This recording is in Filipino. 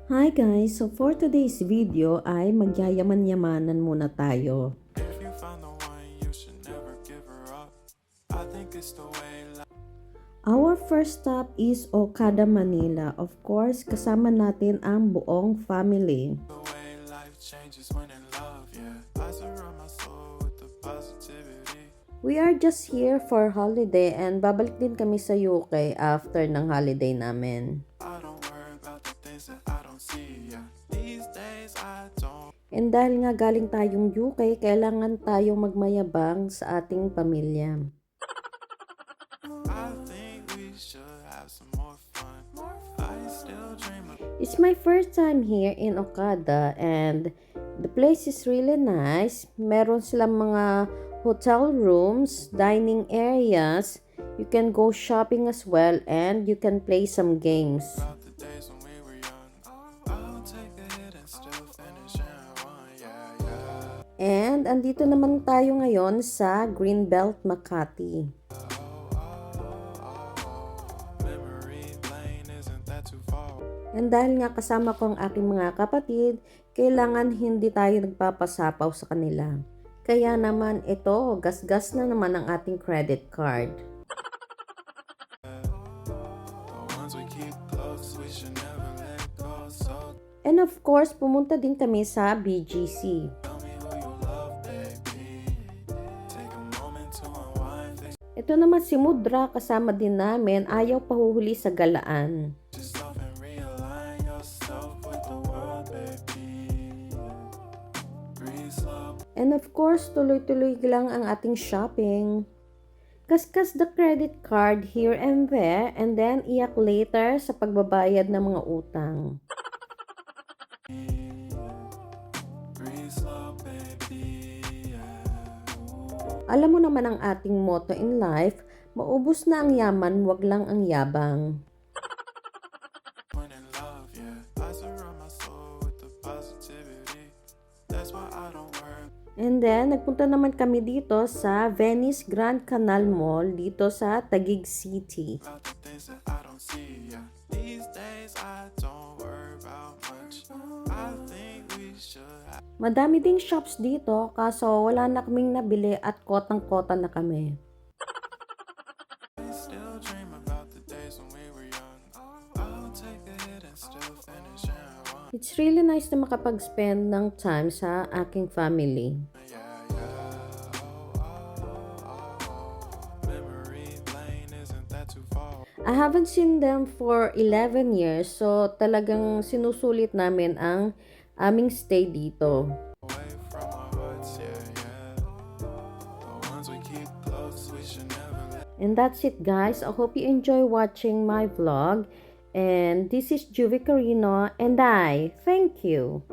Hi guys! So for today's video ay magyayaman-yamanan muna tayo. If you find the one, you should never give her up. I think it's the way Our first stop is Okada, Manila. Of course, kasama natin ang buong family. life changes when in love, yeah. I surround my soul with the positivity. We are just here for holiday and babalik din kami sa UK after ng holiday namin. I don't worry about the things that I don't see, yeah. These days I don't. And dahil nga galing tayong UK, kailangan tayong magmayabang sa ating pamilya. I think we should have some more fun. I still dream of. It's my first time here in Okada and the place is really nice. Meron silang mga hotel rooms, dining areas. You can go shopping as well and you can play some games. About the days when we were young. I'll take a hit and still finish in one, yeah, yeah. And andito naman tayo ngayon sa Greenbelt, Makati. Memory lane, isn't that too far? And dahil nga kasama ko ang aking mga kapatid, kailangan hindi tayo nagpapasapaw sa kanila. Kaya naman ito, gasgas na naman ang ating credit card. The ones we keep close, we should never let go. So And of course, pumunta din kami sa BGC. tell me who you love, baby. Take a moment to unwind. Fix Ito naman si Mudra, kasama din namin, ayaw pahuhuli sa galaan. yourself and realign yourself with the world, baby. Breathe slow. And of course, tuloy-tuloy lang ang ating shopping. Kaskas the credit card here and there and then iyak later sa pagbabayad ng mga utang. Breathe slow, baby. Yeah. Alam mo naman ang ating motto in life, maubos na ang yaman, wag lang ang yabang. When in love, yeah. I surround my soul with the positivity. That's why I don't worry. And then, nagpunta naman kami dito sa Venice Grand Canal Mall dito sa Taguig City. About the things that I don't see, yeah. These days I don't worry about much. I think we should have. Madami ding shops dito kaso wala na kaming nabili at kotang-kota na kami. I still dream about the days when we were young. I'll take a hit and still finish in one. It's really nice na makapag-spend ng time sa aking family. Yeah, yeah. Memory lane, isn't that too far? I haven't seen them for 11 years so talagang sinusulit namin ang aming stay dito. Away from our hearts, yeah, yeah. The ones we keep close, we should never let. And that's it guys. I hope you enjoy watching my vlog. And this is Juvie Carino and I thank you.